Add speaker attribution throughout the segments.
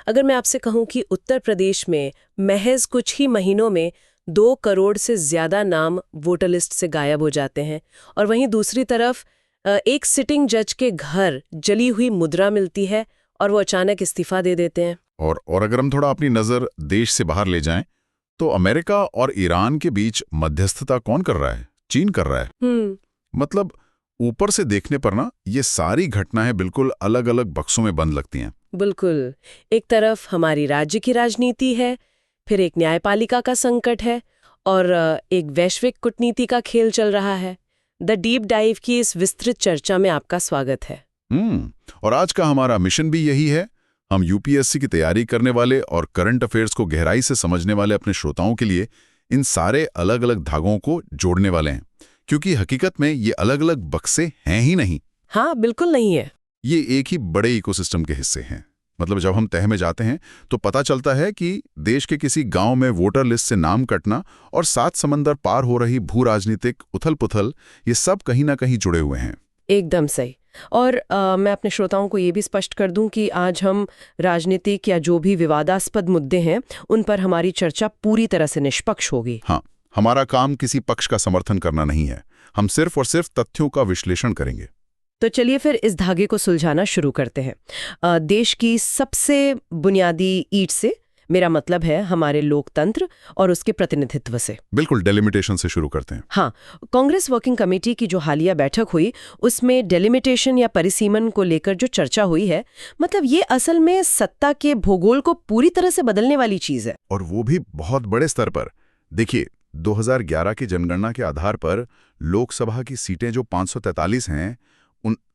Speaker 1: अगर मैं आपसे कहूं कि उत्तर प्रदेश में महज कुछ ही महीनों में 2 करोड़ से ज्यादा नाम वोटर लिस्ट से गायब हो जाते हैं, और वहीं दूसरी तरफ एक सिटिंग जज के घर जली हुई मुद्रा मिलती है और वो अचानक इस्तीफा दे देते हैं।
Speaker 2: और अगर हम थोड़ा अपनी नजर देश से बाहर ले जाएं, तो अमेरिका और ईरान के बीच मध्यस्थता कौन कर रहा है? चीन कर रहा है। मतलब ऊपर से देखने पर ना ये सारी घटनाएं बिल्कुल अलग अलग बक्सों में बंद लगती हैं।
Speaker 1: बिल्कुल। एक तरफ हमारी राज्य की राजनीति है, फिर एक न्यायपालिका का संकट है, और एक वैश्विक कूटनीति का खेल चल रहा है। द डीप डाइव की इस विस्तृत चर्चा में आपका स्वागत है।
Speaker 2: और आज का हमारा मिशन भी यही है। हम यूपीएससी की तैयारी करने वाले और करंट अफेयर्स को गहराई से समझने वाले अपने श्रोताओं के लिए इन सारे अलग अलग धागों को जोड़ने वाले हैं, क्योंकि हकीकत में ये अलग अलग बक्से हैं ही नहीं।
Speaker 1: हाँ, बिल्कुल नहीं है।
Speaker 2: ये एक ही बड़े इकोसिस्टम के हिस्से हैं। मतलब जब हम तह में जाते हैं तो पता चलता है कि देश के किसी गांव में वोटर लिस्ट से नाम कटना और 7 समंदर पार हो रही भू राजनीतिक उथल-पुथल, ये सब कहीं ना कहीं जुड़े हुए हैं।
Speaker 1: एकदम सही। और मैं अपने श्रोताओं को ये भी स्पष्ट कर दूं कि आज हम राजनीतिक या जो भी विवादास्पद मुद्दे हैं उन पर हमारी चर्चा पूरी तरह से निष्पक्ष होगी।
Speaker 2: हाँ, हमारा काम किसी पक्ष का समर्थन करना नहीं है। हम सिर्फ और सिर्फ तथ्यों का विश्लेषण करेंगे।
Speaker 1: तो चलिए फिर इस धागे को सुलझाना शुरू करते हैं। देश की सबसे बुनियादी ईंट से मेरा मतलब है हमारे लोकतंत्र और उसके प्रतिनिधित्व से।
Speaker 2: बिल्कुल, डेलिमिटेशन से शुरू करते हैं।
Speaker 1: हाँ, कांग्रेस वर्किंग कमेटी की जो हालिया बैठक हुई उसमें डेलिमिटेशन या परिसीमन को लेकर जो चर्चा हुई है, मतलब ये असल में सत्ता के भूगोल को पूरी तरह से बदलने वाली चीज है।
Speaker 2: और वो भी बहुत बड़े स्तर पर। देखिए, 2011 की जनगणना के आधार पर लोकसभा की सीटें जो 543 हैं,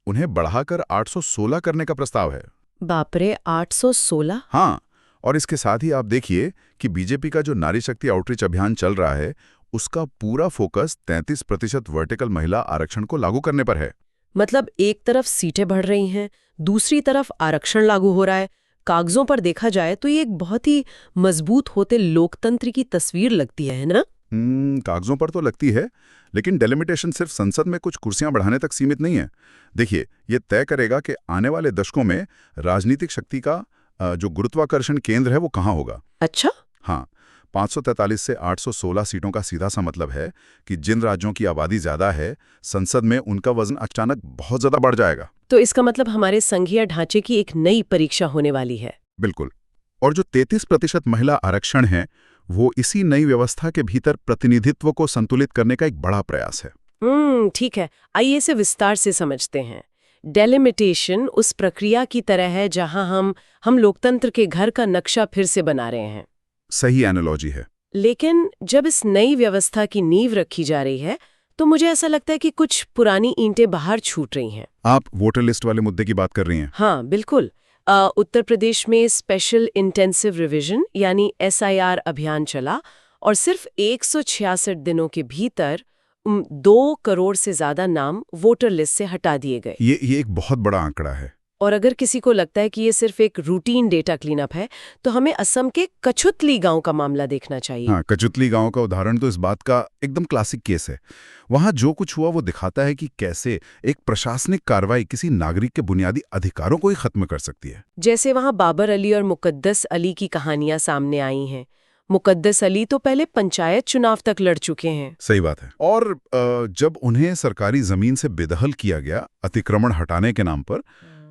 Speaker 2: उन्हें बढ़ाकर 816 करने का प्रस्ताव है।
Speaker 1: बाप रे, 816?
Speaker 2: हाँ, और इसके साथ ही आप देखिए कि बीजेपी का जो नारी शक्ति आउटरीच अभियान चल रहा है, उसका पूरा फोकस 33% वर्टिकल महिला आरक्षण को लागू करने पर है।
Speaker 1: मतलब एक तरफ सीटें बढ़ रही हैं, दूसरी तरफ आरक्षण लागू हो रहा है। कागजों पर देखा जाए तो ये एक बहुत ही मजबूत होते लोकतंत्र की तस्वीर लगती है ना?
Speaker 2: कागजों पर तो लगती है, लेकिन डेलिमिटेशन सिर्फ संसद में कुछ कुर्सियां बढ़ाने तक सीमित नहीं है। देखिए, ये तय करेगा कि आने वाले दशकों में राजनीतिक शक्ति का जो गुरुत्वाकर्षण केंद्र है वो कहाँ होगा।
Speaker 1: अच्छा।
Speaker 2: हाँ, 543 से 816 सीटों का सीधा सा मतलब है कि जिन राज्यों की आबादी ज्यादा है, संसद में उनका वजन अचानक बहुत ज्यादा बढ़ जाएगा।
Speaker 1: तो इसका मतलब हमारे संघीय ढांचे की एक नई परीक्षा होने वाली है।
Speaker 2: बिल्कुल। और जो 33% महिला आरक्षण है, वो इसी नई व्यवस्था के भीतर प्रतिनिधित्व को संतुलित करने का एक बड़ा प्रयास है।
Speaker 1: ठीक है, आइए इसे विस्तार से समझते हैं। डेलिमिटेशन उस प्रक्रिया की तरह है जहां हम लोकतंत्र के घर का नक्शा फिर से बना रहे हैं।
Speaker 2: सही एनालॉजी है।
Speaker 1: लेकिन जब इस नई व्यवस्था की नींव रखी जा रही है तो मुझे ऐसा लगता है कि कुछ पुरानी ईंटें बाहर छूट रही हैं।
Speaker 2: आप वोटर लिस्ट वाले मुद्दे की बात कर रही हैं?
Speaker 1: हाँ, बिल्कुल। उत्तर प्रदेश में स्पेशल इंटेंसिव रिवीजन यानी SIR अभियान चला और सिर्फ 166 दिनों के भीतर 2 करोड़ से ज्यादा नाम वोटर लिस्ट से हटा दिए गए।
Speaker 2: ये एक बहुत बड़ा आंकड़ा है।
Speaker 1: और अगर किसी को लगता है कि ये सिर्फ एक रूटीन डेटा क्लीनअप है, तो हमें असम के कछुतली गांव का मामला देखना चाहिए।
Speaker 2: हाँ, कछुतली गांव का उदाहरण तो इस बात का एकदम क्लासिक केस है। वहां जो कुछ हुआ वो दिखाता है कि कैसे एक प्रशासनिक कार्रवाई किसी नागरिक के बुनियादी अधिकारों को ही खत्म कर सकती है।
Speaker 1: जैसे वहां बाबर अली और मुकद्दस अली की कहानियां सामने आई हैं। मुकद्दस अली तो पहले पंचायत चुनाव तक लड़ चुके हैं।
Speaker 2: सही बात है। और जब उन्हें सरकारी जमीन से बेदखल किया गया अतिक्रमण हटाने के नाम पर,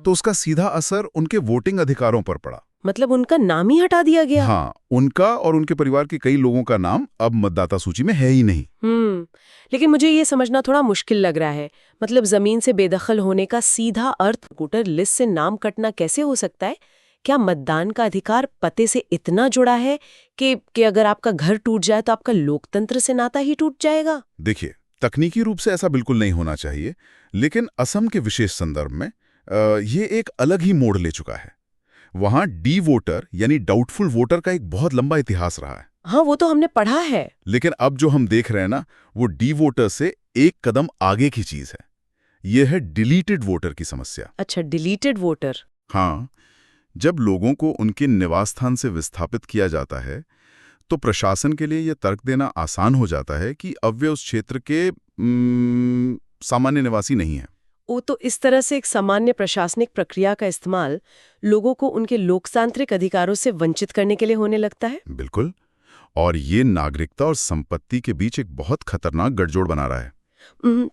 Speaker 2: तो उसका सीधा असर उनके वोटिंग अधिकारों पर पड़ा।
Speaker 1: मतलब उनका नाम ही हटा दिया गया।
Speaker 2: हाँ, उनका और उनके परिवार के कई लोगों का नाम अब मतदाता सूची में है ही नहीं।
Speaker 1: लेकिन मुझे ये समझना थोड़ा मुश्किल लग रहा है। मतलब जमीन से बेदखल होने का सीधा अर्थ वोटर लिस्ट से नाम कटना कैसे हो सकता है? क्या मतदान का अधिकार पते से इतना जुड़ा है कि अगर आपका घर टूट जाए तो आपका लोकतंत्र से नाता ही टूट जाएगा?
Speaker 2: देखिए, तकनीकी रूप से ऐसा बिल्कुल नहीं होना चाहिए, लेकिन असम के विशेष संदर्भ में ये एक अलग ही मोड़ ले चुका है। वहां डी वोटर यानी डाउटफुल वोटर का एक बहुत लंबा इतिहास रहा है।
Speaker 1: हाँ, वो तो हमने पढ़ा है।
Speaker 2: लेकिन अब जो हम देख रहे हैं ना, वो डी वोटर से एक कदम आगे की चीज है। ये है डिलीटेड वोटर की समस्या।
Speaker 1: अच्छा, डिलीटेड वोटर।
Speaker 2: हाँ, जब लोगों को उनके निवास स्थान से विस्थापित किया जाता है, तो प्रशासन के लिए यह तर्क देना आसान हो जाता है कि अब वे उस क्षेत्र के सामान्य निवासी नहीं हैं।
Speaker 1: वो तो इस तरह से एक सामान्य प्रशासनिक प्रक्रिया का इस्तेमाल लोगों को उनके लोकतांत्रिक अधिकारों से वंचित करने के लिए होने लगता है।
Speaker 2: बिल्कुल। और ये नागरिकता और संपत्ति के बीच एक बहुत खतरनाक गठजोड़ बना रहा है।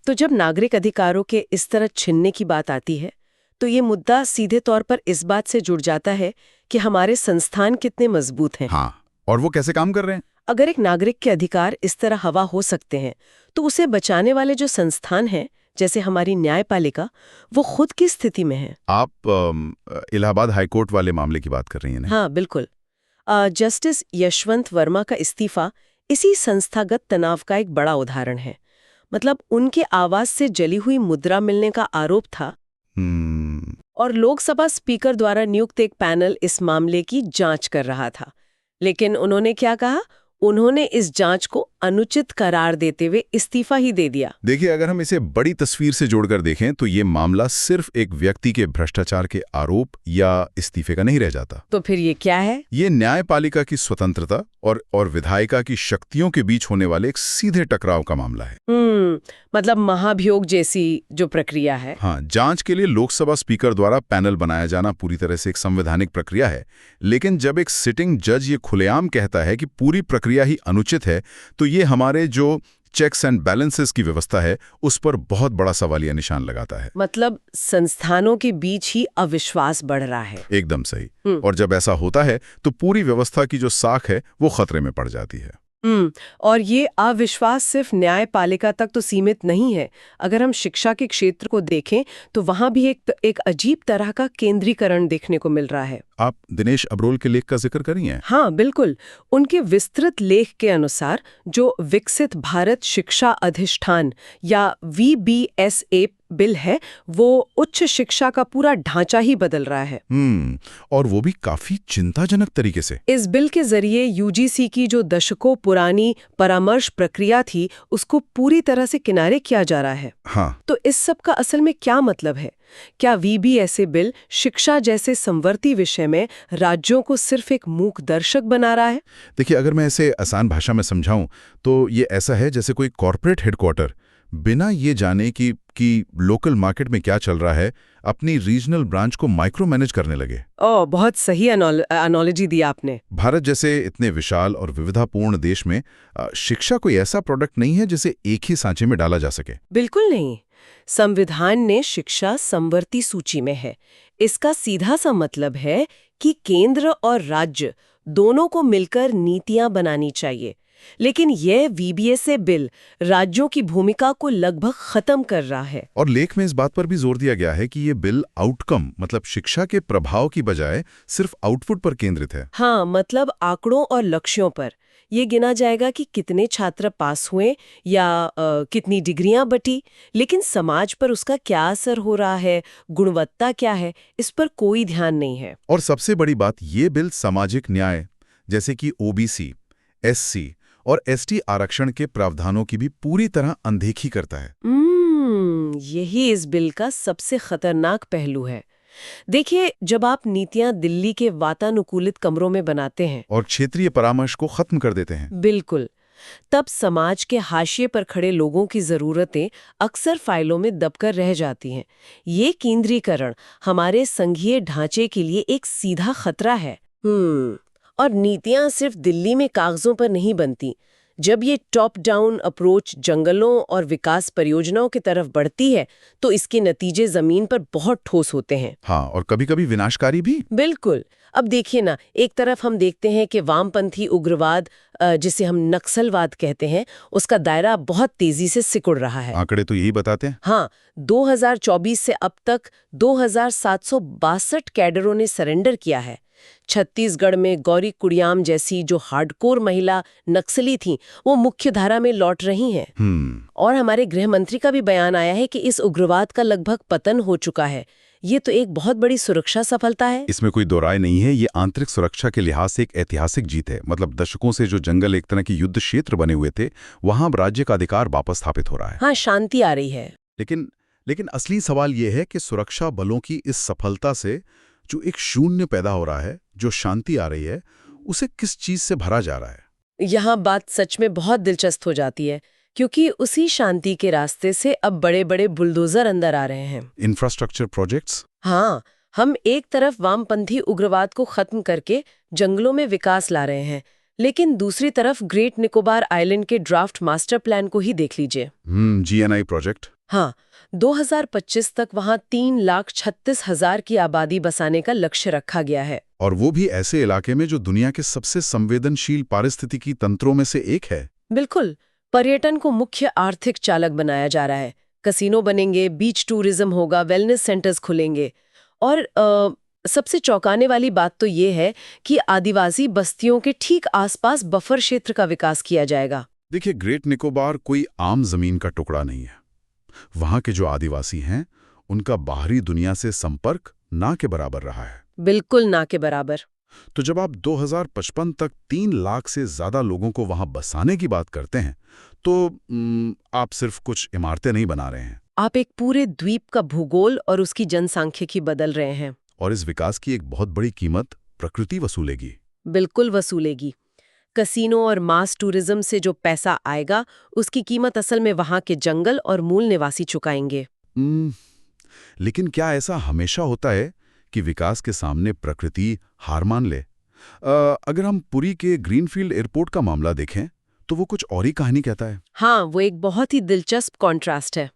Speaker 1: तो जब नागरिक अधिकारों के इस तरह छिनने की बात आती है तो ये मुद्दा सीधे तौर पर इस बात से जुड़ जाता है कि हमारे संस्थान कितने मजबूत हैं।
Speaker 2: हाँ, और वो कैसे काम कर रहे हैं?
Speaker 1: अगर एक नागरिक के अधिकार इस तरह हवा हो सकते हैं तो उसे बचाने वाले जो संस्थान हैं, जैसे हमारी न्यायपालिका, वो खुद की स्थिति में है।
Speaker 2: आप इलाहाबाद हाईकोर्ट वाले मामले की बात कर रही हैं ना?
Speaker 1: हाँ, बिल्कुल। जस्टिस यशवंत वर्मा का इस्तीफा इसी संस्थागत तनाव का एक बड़ा उदाहरण है। मतलब उनके आवाज से जली हुई मुद्रा मिलने का आरोप था और लोकसभा स्पीकर द्वारा नियुक्त एक पैनल इस मामले की जांच कर रहा था। लेकिन उन्होंने क्या कहा? उन्होंने इस जांच को अनुचित करार देते हुए इस्तीफा ही दे दिया।
Speaker 2: देखिए, अगर हम इसे बड़ी तस्वीर से जोड़कर देखें तो ये मामला सिर्फ एक व्यक्ति के भ्रष्टाचार के आरोप या इस्तीफे का नहीं रह जाता।
Speaker 1: तो फिर ये क्या है?
Speaker 2: ये न्यायपालिका की स्वतंत्रता और विधायिका की शक्तियों के बीच होने वाले एक सीधे टकराव का मामला है।
Speaker 1: मतलब महाभियोग जैसी जो प्रक्रिया है।
Speaker 2: हाँ, जांच के लिए लोकसभा स्पीकर द्वारा पैनल बनाया जाना पूरी तरह से एक संवैधानिक प्रक्रिया है। लेकिन जब एक सिटिंग जज ये खुलेआम कहता है कि पूरी प्रक्रिया ही अनुचित है, तो ये हमारे जो चेक्स एंड बैलेंसेस की व्यवस्था है उस पर बहुत बड़ा सवालिया निशान लगाता है।
Speaker 1: मतलब संस्थानों के बीच ही अविश्वास बढ़ रहा है।
Speaker 2: एकदम सही। और जब ऐसा होता है तो पूरी व्यवस्था की जो साख है वो खतरे में पड़ जाती है।
Speaker 1: और ये अविश्वास सिर्फ न्यायपालिका तक तो सीमित नहीं है। अगर हम शिक्षा के क्षेत्र को देखें तो वहां भी एक अजीब तरह का केंद्रीकरण देखने को मिल रहा है।
Speaker 2: आप दिनेश अब्रोल के लेख का जिक्र करिए।
Speaker 1: हाँ, बिल्कुल। उनके विस्तृत लेख के अनुसार जो विकसित भारत शिक्षा अधिष्ठान या VBSA बिल है, वो उच्च शिक्षा का पूरा ढांचा ही बदल रहा है।
Speaker 2: और वो भी काफी चिंताजनक तरीके से।
Speaker 1: इस बिल के जरिए UGC की जो दशकों पुरानी परामर्श प्रक्रिया थी, उसको पूरी तरह से किनारे किया जा रहा है।
Speaker 2: हाँ।
Speaker 1: तो इस सब का असल में क्या मतलब है? क्या VBSA बिल शिक्षा जैसे संवर्ती विषय में राज्यों को सिर्फ एक मूक दर्शक बना रहा है?
Speaker 2: देखिए, अगर मैं इसे आसान भाषा में समझाऊं तो ये ऐसा है जैसे कोई कॉर्पोरेट हेडक्वार्टर बिना ये जाने कि लोकल मार्केट में क्या चल रहा है, अपनी रीजनल ब्रांच को माइक्रो मैनेज करने लगे।
Speaker 1: बहुत सही एनालॉजी दी आपने।
Speaker 2: भारत जैसे इतने विशाल और विविधापूर्ण देश में शिक्षा कोई ऐसा प्रोडक्ट नहीं है जिसे एक ही सांचे में डाला जा सके।
Speaker 1: बिल्कुल नहीं। संविधान ने शिक्षा संवर्ती सूची में है। इसका सीधा सा मतलब है कि केंद्र और राज्य दोनों को मिलकर नीतियां बनानी चाहिए। लेकिन यह VBSA बिल राज्यों की भूमिका को लगभग खत्म कर रहा है। और
Speaker 2: लेख में इस बात पर भी जोर दिया गया है कि ये बिल आउटकम मतलब शिक्षा के प्रभाव की बजाय सिर्फ आउटपुट पर केंद्रित है।
Speaker 1: हाँ, मतलब आंकड़ों और लक्ष्यों पर। ये गिना जाएगा कि कितने छात्र पास हुए या कितनी डिग्रियां बटी, लेकिन समाज पर उसका क्या असर हो रहा है, गुणवत्ता क्या है, इस पर कोई ध्यान नहीं है।
Speaker 2: और सबसे बड़ी बात, ये बिल सामाजिक न्याय जैसे कि OBC, SC और ST आरक्षण के प्रावधानों की भी पूरी तरह अनदेखी करता है।
Speaker 1: यही इस बिल का सबसे खतरनाक पहलू है। देखिए, जब आप नीतियां दिल्ली के वातानुकूलित कमरों में बनाते हैं
Speaker 2: और क्षेत्रीय परामर्श को खत्म कर देते हैं,
Speaker 1: बिल्कुल, तब समाज के हाशिए पर खड़े लोगों की जरूरतें अक्सर फाइलों में दबकर रह जाती हैं। ये केंद्रीकरण हमारे संघीय ढांचे के लिए एक सीधा खतरा है। और नीतियां सिर्फ दिल्ली में कागजों पर नहीं बनती। जब ये टॉप डाउन अप्रोच जंगलों और विकास परियोजनाओं की तरफ बढ़ती है तो इसके नतीजे जमीन पर बहुत ठोस होते हैं।
Speaker 2: हाँ, और कभी-कभी विनाशकारी भी।
Speaker 1: बिल्कुल। अब देखिए ना, एक तरफ हम देखते हैं कि वामपंथी उग्रवाद, जिसे हम नक्सलवाद कहते हैं, उसका दायरा बहुत तेजी से सिकुड़ रहा है।
Speaker 2: आंकड़े तो यही बताते हैं।
Speaker 1: हाँ, 2024 से अब तक 2762 कैडरों ने सरेंडर किया है। छत्तीसगढ़ में गौरी कुड़ियाम जैसी जो हार्डकोर महिला नक्सली थीं, वो मुख्य धारा में लौट रही हैं। और हमारे गृह मंत्री का भी बयान आया है कि इस उग्रवाद का लगभग पतन हो चुका है। ये तो एक बहुत बड़ी सुरक्षा सफलता है।
Speaker 2: इसमें कोई दो राय नहीं है। ये आंतरिक सुरक्षा के लिहाज से एक ऐतिहासिक जीत है। मतलब दशकों से जो जंगल एक तरह की युद्ध क्षेत्र बने हुए थे, वहां अब राज्य का अधिकार वापस स्थापित हो रहा है।
Speaker 1: हाँ, शांति आ रही है।
Speaker 2: लेकिन असली सवाल ये है कि सुरक्षा बलों की इस सफलता से जो एक शून्य पैदा हो रहा है, जो शांति आ रही है, उसे किस चीज से भरा जा रहा है?
Speaker 1: यहाँ बात सच में बहुत दिलचस्प हो जाती है, क्योंकि उसी शांति के रास्ते से अब बड़े बड़े बुलडोजर अंदर आ रहे हैं।
Speaker 2: Infrastructure projects.
Speaker 1: हाँ, हम एक तरफ वामपंथी उग्रवाद को खत्म करके जंगलों में विकास ला रहे हैं, लेकिन दूसरी तरफ ग्रेट निकोबार आइलैंड के ड्राफ्ट मास्टर प्लान को ही देख लीजिए।
Speaker 2: GNI project.
Speaker 1: हाँ, 2025 तक वहां 3,36,000 की आबादी बसाने का लक्ष्य रखा गया है।
Speaker 2: और वो भी ऐसे इलाके में जो दुनिया के सबसे संवेदनशील पारिस्थितिकी तंत्रों में से एक है।
Speaker 1: बिल्कुल, पर्यटन को मुख्य आर्थिक चालक बनाया जा रहा है। कसिनो बनेंगे, बीच टूरिज्म होगा, वेलनेस सेंटर्स खुलेंगे। और सबसे चौंकाने वाली बात तो ये है कि आदिवासी बस्तियों के ठीक आसपास बफर क्षेत्र का विकास किया जाएगा।
Speaker 2: देखिए, ग्रेट निकोबार कोई आम जमीन का टुकड़ा नहीं है। वहां के जो आदिवासी हैं, उनका बाहरी दुनिया से संपर्क ना के बराबर रहा है।
Speaker 1: बिल्कुल ना के बराबर।
Speaker 2: तो जब आप 2055 तक 3 लाख से ज्यादा लोगों को वहां बसाने की बात करते हैं, तो आप सिर्फ कुछ इमारतें नहीं बना रहे हैं।
Speaker 1: आप एक पूरे द्वीप का भूगोल और उसकी जनसांख्यिकी बदल रहे हैं।
Speaker 2: और इस विकास की एक बहुत बड़ी कीमत प्रकृति वसूलेगी।
Speaker 1: बिल्कुल वसूलेगी। कसिनो और मास टूरिज्म से जो पैसा आएगा, उसकी कीमत असल में वहां के जंगल और मूल निवासी चुकाएंगे।
Speaker 2: लेकिन क्या ऐसा हमेशा होता है कि विकास के सामने प्रकृति हार मान ले? अगर हम पुरी के ग्रीनफील्ड एयरपोर्ट का मामला देखें, तो वो कुछ और ही कहानी कहता है।
Speaker 1: हाँ, वो एक बहुत ही दिलचस्प कॉन्ट्रास्ट है।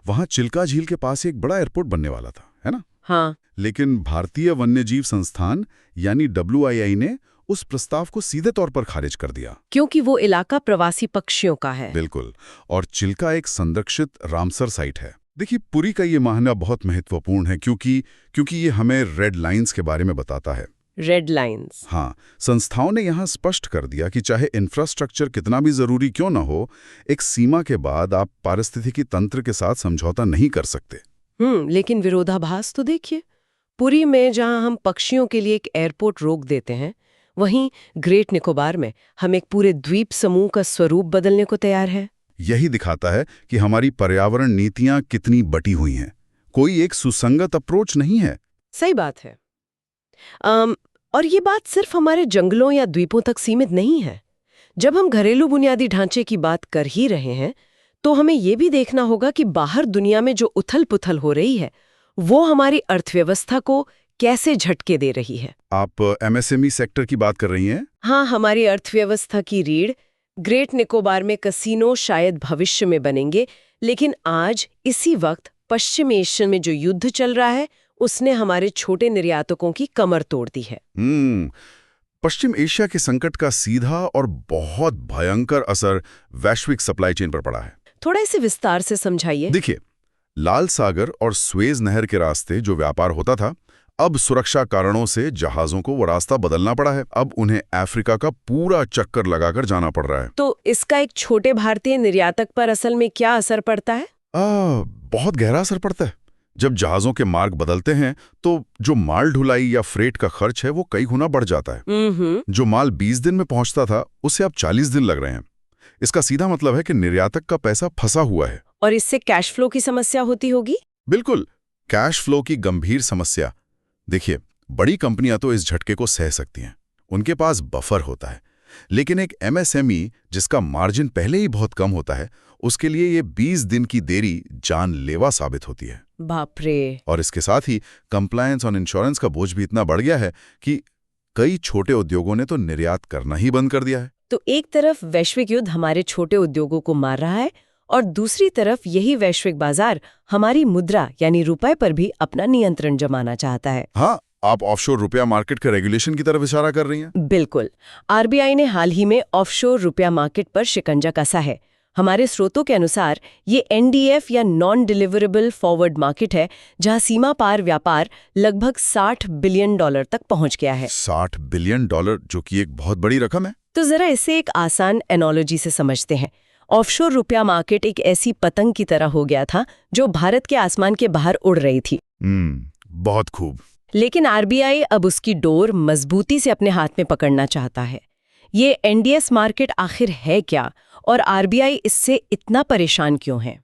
Speaker 2: वहां चिल्का झील के पास एक बड़ा एयरपोर्ट बनने वाला था, है ना?
Speaker 1: हाँ।
Speaker 2: लेकिन भारतीय वन्यजीव संस्थान यानी WII ने उस प्रस्ताव को सीधे तौर पर खारिज कर दिया।
Speaker 1: क्योंकि वो इलाका प्रवासी पक्षियों का है।
Speaker 2: बिल्कुल। और चिल्का एक संरक्षित रामसर साइट है। देखिए, पुरी का ये मानना बहुत महत्वपूर्ण है क्योंकि ये हमें रेड लाइंस के बारे में बताता है।
Speaker 1: Red lines.
Speaker 2: हाँ, संस्थाओं ने यहाँ स्पष्ट कर दिया कि चाहे इंफ्रास्ट्रक्चर कितना भी जरूरी क्यों न हो, एक सीमा के बाद आप पारिस्थितिकी तंत्र के साथ समझौता नहीं कर सकते।
Speaker 1: लेकिन विरोधाभास तो देखिए। पुरी में जहां हम पक्षियों के लिए एक एयरपोर्ट रोक देते हैं, वहीं ग्रेट निकोबार में हम एक पूरे द्वीप समूह का स्वरूप बदलने को तैयार है।
Speaker 2: यही दिखाता है कि हमारी पर्यावरण नीतियां कितनी बटी हुई हैं। कोई एक सुसंगत अप्रोच नहीं है।
Speaker 1: सही बात है। और ये बात सिर्फ हमारे जंगलों या द्वीपों तक सीमित नहीं है। जब हम घरेलू बुनियादी ढांचे की बात कर ही रहे हैं, तो हमें ये भी देखना होगा कि बाहर दुनिया में जो उथल-पुथल हो रही है, वो हमारी अर्थव्यवस्था को कैसे झटके दे रही है।
Speaker 2: आप MSME सेक्टर की बात कर रही हैं?
Speaker 1: हाँ, हमारी अर्थव्यवस्था की रीढ़। ग्रेट निकोबार में कसिनो शायद भविष्य में बनेंगे, लेकिन आज इसी वक्त पश्चिम एशिया में जो युद्ध चल रहा है, उसने हमारे छोटे निर्यातकों की कमर तोड़ दी है।
Speaker 2: पश्चिम एशिया के संकट का सीधा और बहुत भयंकर असर वैश्विक सप्लाई चेन पर पड़ा है।
Speaker 1: थोड़ा इसे विस्तार से समझाइए।
Speaker 2: देखिए, लाल सागर और स्वेज नहर के रास्ते जो व्यापार होता था, अब सुरक्षा कारणों से जहाजों को वो रास्ता बदलना पड़ा है। अब उन्हें अफ्रीका का पूरा चक्कर लगाकर जाना पड़ रहा है।
Speaker 1: तो इसका एक छोटे भारतीय निर्यातक पर असल में क्या असर पड़ता है?
Speaker 2: बहुत गहरा असर पड़ता है। जब जहाजों के मार्ग बदलते हैं, तो जो माल ढुलाई या फ्रेट का खर्च है, वो कई गुना बढ़ जाता है। जो माल 20 दिन में पहुंचता था, उसे अब 40 दिन लग रहे हैं। इसका सीधा मतलब है कि निर्यातक का पैसा फंसा हुआ है।
Speaker 1: और इससे कैश फ्लो की समस्या होती होगी?
Speaker 2: बिल्कुल, कैश फ्लो की गंभीर समस्या। देखिए, बड़ी कंपनियां तो इस झटके को सह सकती हैं, उनके पास बफर होता है। लेकिन एक MSME जिसका मार्जिन पहले ही बहुत कम होता है, उसके लिए ये 20 दिन की देरी जानलेवा साबित होती है।
Speaker 1: बाप रे।
Speaker 2: और इसके साथ ही कंप्लायंस और इंश्योरेंस का बोझ भी इतना बढ़ गया है कि कई छोटे उद्योगों ने तो निर्यात करना ही बंद कर दिया है।
Speaker 1: तो एक तरफ वैश्विक युद्ध हमारे छोटे उद्योगों को मार रहा है, और दूसरी तरफ यही वैश्विक बाजार हमारी मुद्रा यानी रुपए पर भी अपना नियंत्रण जमाना चाहता है।
Speaker 2: हाँ, आप ऑफशोर रुपया मार्केट के रेगुलेशन की तरफ इशारा कर रही हैं?
Speaker 1: बिल्कुल। RBI ने हाल ही में ऑफशोर रुपया मार्केट पर शिकंजा कसा है। हमारे स्रोतों के अनुसार ये NDF या नॉन डिलीवरेबल फॉरवर्ड मार्केट है, जहां सीमा पार व्यापार लगभग $60 बिलियन तक पहुंच गया है।
Speaker 2: $60 बिलियन, जो कि एक बहुत बड़ी रकम है।
Speaker 1: तो जरा इसे एक आसान एनोलॉजी से समझते हैं। ऑफशोर रुपया मार्केट एक ऐसी पतंग की तरह हो गया था जो भारत के आसमान के बाहर उड़ रही थी।
Speaker 2: बहुत खूब।
Speaker 1: लेकिन RBI अब उसकी डोर मजबूती से अपने हाथ में पकड़ना चाहता है। ये NDS मार्केट आखिर है क्या, और RBI इससे इतना परेशान क्यों है?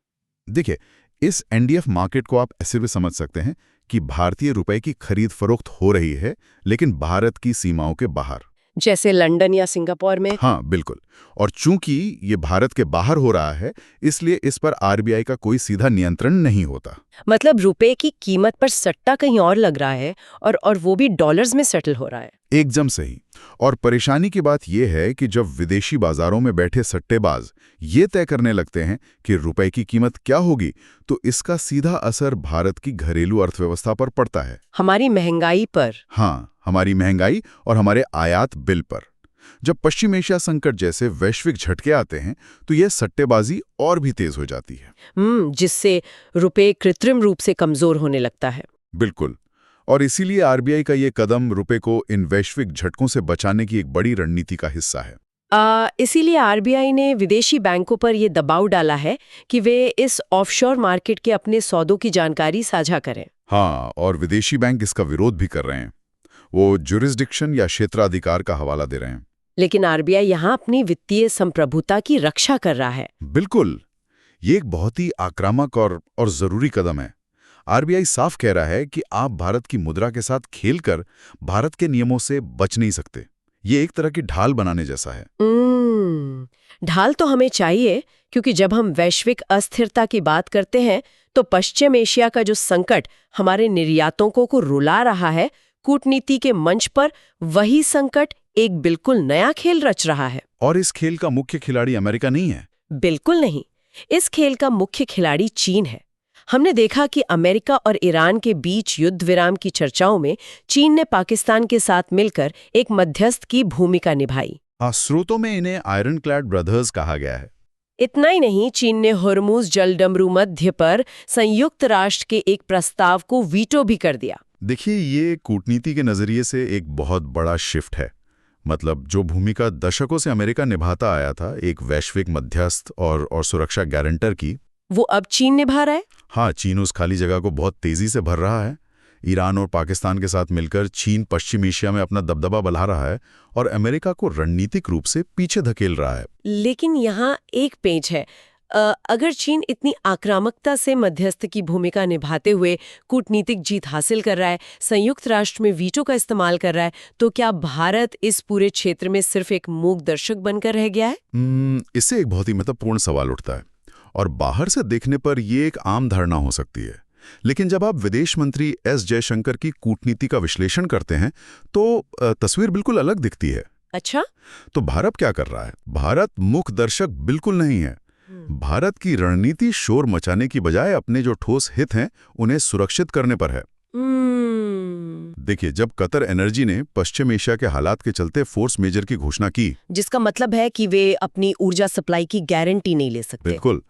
Speaker 2: देखिए, इस NDF मार्केट को आप ऐसे भी समझ सकते हैं कि भारतीय रुपए की खरीद फरोख्त हो रही है, लेकिन भारत की सीमाओं के बाहर।
Speaker 1: जैसे लंदन या सिंगापुर में।
Speaker 2: हाँ बिल्कुल। और चूंकि ये भारत के बाहर हो रहा है, इसलिए इस पर आरबीआई का कोई सीधा नियंत्रण नहीं होता।
Speaker 1: मतलब रुपए की कीमत पर सट्टा कहीं और लग रहा है और वो भी डॉलर्स में सेटल हो रहा है।
Speaker 2: एकदम सही। और परेशानी की बात यह है कि जब विदेशी बाजारों में बैठे सट्टेबाज ये तय करने लगते हैं कि रुपए की कीमत क्या होगी, तो इसका सीधा असर भारत की घरेलू अर्थव्यवस्था पर पड़ता है।
Speaker 1: हमारी महंगाई पर।
Speaker 2: हाँ, हमारी महंगाई और हमारे आयात बिल पर। जब पश्चिम एशिया संकट जैसे वैश्विक झटके आते हैं, तो यह सट्टेबाजी और भी तेज हो जाती है।
Speaker 1: जिससे रुपए कृत्रिम रूप से कमजोर होने लगता है।
Speaker 2: बिल्कुल। और इसीलिए आरबीआई का ये कदम रुपए को इन वैश्विक झटकों से बचाने की एक बड़ी रणनीति का हिस्सा है।
Speaker 1: इसीलिए आरबीआई ने विदेशी बैंकों पर यह दबाव डाला है कि वे इस ऑफशोर मार्केट के अपने सौदों की जानकारी साझा करें।
Speaker 2: हाँ, और विदेशी बैंक इसका विरोध भी कर रहे हैं। वो जुरिस्डिक्शन या क्षेत्राधिकार का हवाला दे रहे हैं।
Speaker 1: लेकिन आरबीआई यहाँ अपनी वित्तीय संप्रभुता की रक्षा कर रहा है।
Speaker 2: बिल्कुल। ये एक बहुत ही आक्रामक और जरूरी कदम है। आरबीआई साफ कह रहा है कि आप भारत की मुद्रा के साथ खेलकर भारत के नियमों से बच नहीं सकते। ये एक तरह की ढाल बनाने जैसा है।
Speaker 1: ढाल तो हमें चाहिए, क्योंकि जब हम वैश्विक अस्थिरता की बात करते हैं तो पश्चिम एशिया का जो संकट हमारे निर्यातों को रुला रहा है, कूटनीति के मंच पर वही संकट एक बिल्कुल नया खेल रच रहा है।
Speaker 2: और इस खेल का मुख्य खिलाड़ी अमेरिका नहीं है।
Speaker 1: बिल्कुल नहीं। इस खेल का मुख्य खिलाड़ी चीन है। हमने देखा कि अमेरिका और ईरान के बीच युद्ध विराम की चर्चाओं में चीन ने पाकिस्तान के साथ मिलकर एक मध्यस्थ की भूमिका निभाई।
Speaker 2: हाँ, स्रोतों में इन्हें आयरन क्लैड ब्रदर्स कहा गया है।
Speaker 1: इतना ही नहीं, चीन ने हॉर्मुज़ जलडमरू मध्य पर संयुक्त राष्ट्र के एक प्रस्ताव को वीटो भी कर दिया।
Speaker 2: देखिए, ये कूटनीति के नजरिए से एक बहुत बड़ा शिफ्ट है। मतलब जो भूमिका दशकों से अमेरिका निभाता आया था, एक वैश्विक मध्यस्थ और सुरक्षा गारंटर की,
Speaker 1: वो अब चीन निभा रहा है।
Speaker 2: हाँ, चीन उस खाली जगह को बहुत तेजी से भर रहा है। ईरान और पाकिस्तान के साथ मिलकर चीन पश्चिम एशिया में अपना दबदबा बढ़ा रहा है और अमेरिका को रणनीतिक रूप से पीछे धकेल रहा है।
Speaker 1: लेकिन यहाँ एक पेंच है। अगर चीन इतनी आक्रामकता से मध्यस्थ की भूमिका निभाते हुए कूटनीतिक जीत हासिल कर रहा है, संयुक्त राष्ट्र में वीटो का इस्तेमाल कर रहा है, तो क्या भारत इस पूरे क्षेत्र में सिर्फ एक मूक दर्शक बनकर रह गया है?
Speaker 2: इससे एक बहुत ही महत्वपूर्ण सवाल उठता है और बाहर से देखने पर यह एक आम धारणा हो सकती है। लेकिन जब आप विदेश मंत्री एस जयशंकर की कूटनीति का विश्लेषण करते हैं तो तस्वीर बिल्कुल अलग दिखती है।
Speaker 1: अच्छा?
Speaker 2: तो भारत क्या कर रहा है? भारत मुख दर्शक बिल्कुल नहीं है। भारत की रणनीति शोर मचाने की बजाय अपने जो ठोस हित हैं उन्हें सुरक्षित करने पर है। देखिए, जब कतर एनर्जी ने पश्चिम एशिया के हालात के चलते फोर्स मेजर की घोषणा की,
Speaker 1: जिसका मतलब है कि वे अपनी ऊर्जा सप्लाई की गारंटी नहीं ले सकते।
Speaker 2: बिल्कुल,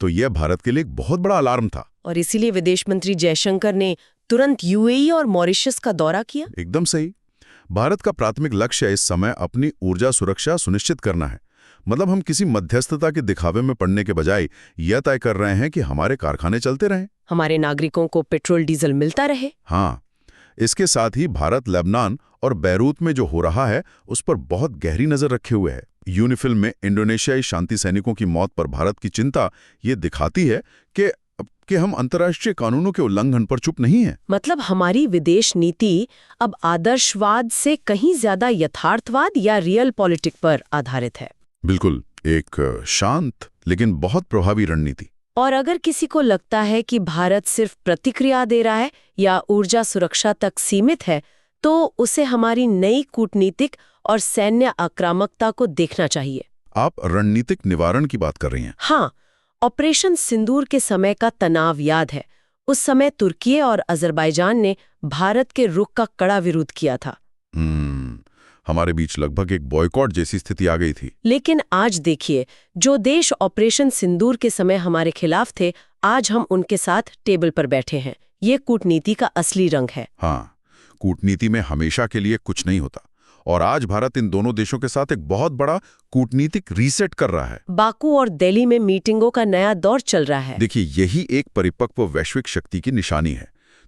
Speaker 2: तो यह भारत के लिए एक बहुत बड़ा अलार्म था।
Speaker 1: और इसीलिए विदेश मंत्री जयशंकर ने तुरंत यूएई और मॉरिशस का दौरा किया।
Speaker 2: एकदम सही। भारत का प्राथमिक लक्ष्य इस समय अपनी ऊर्जा सुरक्षा सुनिश्चित करना है। मतलब हम किसी मध्यस्थता के दिखावे में पड़ने के बजाय यह तय कर रहे हैं कि हमारे कारखाने चलते रहें,
Speaker 1: हमारे नागरिकों को पेट्रोल डीजल मिलता रहे।
Speaker 2: हाँ, इसके साथ ही भारत लेबनान और बैरूत में जो हो रहा है उस पर बहुत गहरी नजर रखे हुए है। यूनिफिल में इंडोनेशियाई शांति सैनिकों की मौत पर भारत की चिंता ये दिखाती है कि हम अंतर्राष्ट्रीय कानूनों के उल्लंघन पर चुप नहीं हैं।
Speaker 1: मतलब हमारी विदेश नीति अब आदर्शवाद से कहीं ज्यादा यथार्थवाद या रियल पॉलिटिक पर आधारित है।
Speaker 2: बिल्कुल, एक शांत लेकिन बहुत प्रभावी रणनीति।
Speaker 1: और अगर किसी को लगता है कि भारत सिर्फ प्रतिक्रिया दे रहा है या ऊर्जा सुरक्षा तक सीमित है, तो उसे हमारी नई कूटनीतिक और सैन्य आक्रामकता को देखना चाहिए।
Speaker 2: आप रणनीतिक निवारण की बात कर रही हैं?
Speaker 1: हाँ, ऑपरेशन सिंदूर के समय का तनाव याद है। उस समय तुर्की और अजरबैजान ने भारत के रुख का कड़ा विरोध किया था।
Speaker 2: हमारे बीच लगभग एक बॉयकॉट जैसी स्थिति आ गई थी।
Speaker 1: लेकिन आज देखिए, जो देश ऑपरेशन सिंदूर के समय हमारे खिलाफ थे, आज हम उनके साथ टेबल पर बैठे हैं। ये कूटनीति का असली रंग है।
Speaker 2: हाँ, कूटनीति में हमेशा के लिए कुछ नहीं होता और आज भारत इन दोनों देशों के साथ एक बहुत बड़ा कूटनीतिक रीसेट कर रहा है।
Speaker 1: बाकू और दिल्ली में मीटिंगों का नया दौर चल रहा है।
Speaker 2: देखिए, यही एक परिपक्व वैश्विक शक्ति की निशानी है।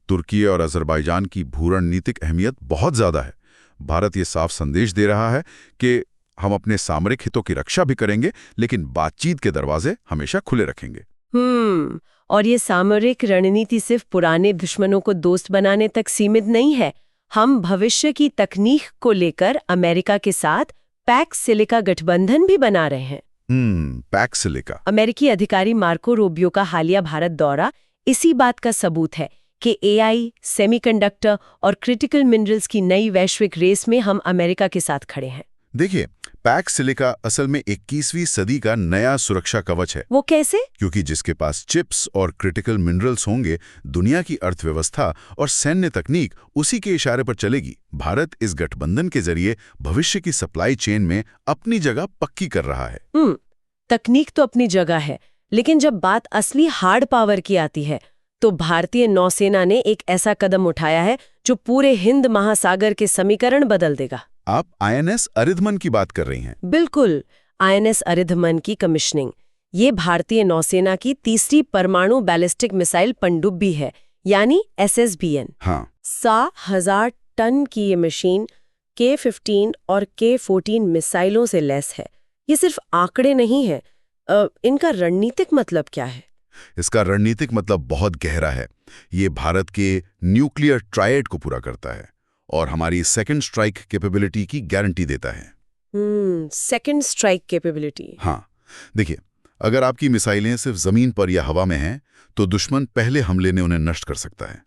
Speaker 2: तुर्की और अजरबैजान की भूरणनीतिक अहमियत बहुत ज्यादा है। भारत ये साफ संदेश दे रहा है कि हम अपने सामरिक हितों की रक्षा भी करेंगे, लेकिन बातचीत के दरवाजे हमेशा खुले रखेंगे।
Speaker 1: और ये सामरिक रणनीति सिर्फ पुराने दुश्मनों को दोस्त बनाने तक सीमित नहीं है। हम भविष्य की तकनीक को लेकर अमेरिका के साथ पैक्स सिलिका गठबंधन भी बना रहे हैं।
Speaker 2: PACS silica.
Speaker 1: अमेरिकी अधिकारी मार्को रूबियो का हालिया भारत दौरा इसी बात का सबूत है कि एआई, सेमीकंडक्टर और क्रिटिकल मिनरल्स की नई वैश्विक रेस में हम अमेरिका के साथ खड़े हैं।
Speaker 2: देखिए, पैक्स सिलिका असल में 21वीं सदी का नया सुरक्षा कवच है।
Speaker 1: वो कैसे?
Speaker 2: क्योंकि जिसके पास चिप्स और क्रिटिकल मिनरल्स होंगे, दुनिया की अर्थव्यवस्था और सैन्य तकनीक उसी के इशारे पर चलेगी। भारत इस गठबंधन के जरिए भविष्य की सप्लाई चेन में अपनी जगह पक्की कर रहा है।
Speaker 1: तकनीक तो अपनी जगह है, लेकिन जब बात असली हार्ड पावर की आती है तो भारतीय नौसेना ने एक ऐसा कदम उठाया है जो पूरे हिंद महासागर के समीकरण बदल देगा।
Speaker 2: आप आईएनएस अरिधमन की बात कर रही हैं?
Speaker 1: बिल्कुल, आईएनएस अरिधमन की कमिश्निंग। ये भारतीय नौसेना की तीसरी परमाणु बैलिस्टिक मिसाइल पनडुब्बी है, यानी SSBN।
Speaker 2: हाँ।
Speaker 1: 100,000 टन की ये मशीन K-15 और K-14 मिसाइलों से लैस है। ये सिर्फ आंकड़े नहीं है, इनका रणनीतिक मतलब क्या है?
Speaker 2: इसका रणनीतिक मतलब बहुत गहरा है। ये भारत के न्यूक्लियर ट्रायड को पूरा करता है और हमारी सेकंड स्ट्राइक कैपेबिलिटी की गारंटी देता है।
Speaker 1: Second strike capability.
Speaker 2: हाँ, देखिए, अगर आपकी मिसाइलें सिर्फ जमीन पर या हवा में हैं, तो दुश्मन पहले हमले ने उन्हें नष्ट कर सकता है।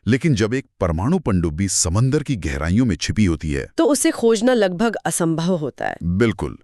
Speaker 2: लेकिन जब एक परमाणु पनडुब्बी समंदर की गहराइयों में छिपी होती है,
Speaker 1: तो उसे खोजना लगभग असंभव होता है।
Speaker 2: बिल्कुल।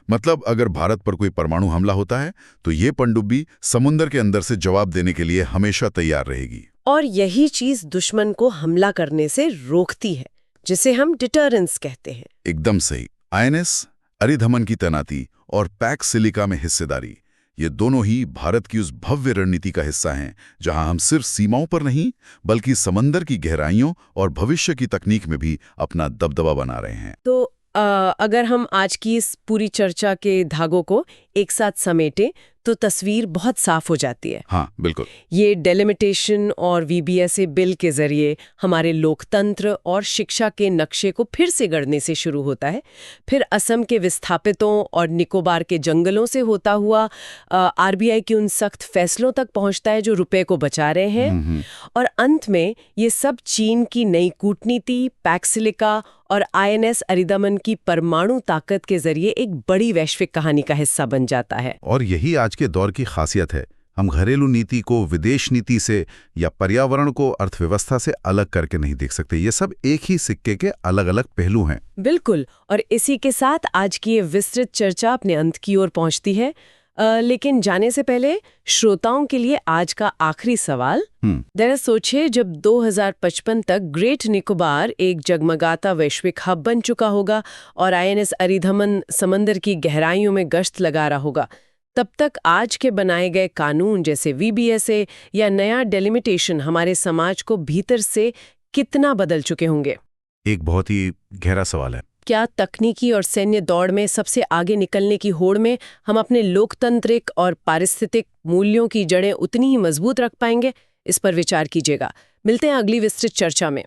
Speaker 2: मतलब अगर भारत पर कोई परमाणु हमला होता है, तो ये पनडुब्बी समुद्र के अंदर से जवाब देने के लिए हमेशा तैयार रहेगी। और
Speaker 1: यही चीज दुश्मन को हमला करने से रोकती है, जिसे हम डिटरेंस कहते हैं।
Speaker 2: एकदम सही। आईएनएस अरिधमन की तैनाती और पैक्स सिलिका में हिस्सेदारी, ये दोनों ही भारत की उस भव्य रणनीति का हिस्सा हैं, जहां हम सिर्फ सीमाओं पर नहीं, बल्कि समंदर की गहराइयों और भविष्य की तकनीक में भी अपना दबदबा बना रहे हैं।
Speaker 1: तो अगर हम आज की इस पूरी चर्चा के धागों को एक साथ समेटें तो तस्वीर बहुत साफ हो जाती है।
Speaker 2: हाँ, बिल्कुल।
Speaker 1: ये डेलिमिटेशन और VBSA बिल के जरिए हमारे लोकतंत्र और शिक्षा के नक्शे को फिर से गढ़ने से शुरू होता है। फिर असम के विस्थापितों और निकोबार के जंगलों से होता हुआ RBI के उन सख्त फैसलों तक पहुंचता है जो रुपए को बचा रहे हैं। और अंत में ये सब चीन की नई कूटनीति, पैक्स सिलिका और INS अरिधमन की परमाणु ताकत के जरिए एक बड़ी वैश्विक कहानी का हिस्सा बन जाता है।
Speaker 2: और यही आज के दौर की खासियत है। हम घरेलू नीति को विदेश नीति से या पर्यावरण को अर्थव्यवस्था से अलग करके नहीं देख सकते। ये सब एक ही सिक्के के अलग अलग पहलू हैं।
Speaker 1: बिल्कुल। और इसी के साथ आज की ये विस्तृत चर्चा अपने अंत की ओर पहुंचती है। लेकिन जाने से पहले श्रोताओं के लिए आज का आखिरी सवाल। जरा सोचिए, जब 2055 तक ग्रेट निकोबार एक जगमगाता वैश्विक हब बन चुका होगा और INS अरिधमन समंदर की गहराइयों में गश्त लगा रहा होगा, तब तक आज के बनाए गए कानून जैसे VBSA या नया डेलिमिटेशन हमारे समाज को भीतर से कितना बदल चुके होंगे?
Speaker 2: एक बहुत ही गहरा सवाल है।
Speaker 1: क्या तकनीकी और सैन्य दौड़ में सबसे आगे निकलने की होड़ में हम अपने लोकतांत्रिक और पारिस्थितिक मूल्यों की जड़ें उतनी ही मजबूत रख पाएंगे? इस पर विचार कीजिएगा। मिलते हैं अगली विस्तृत चर्चा में।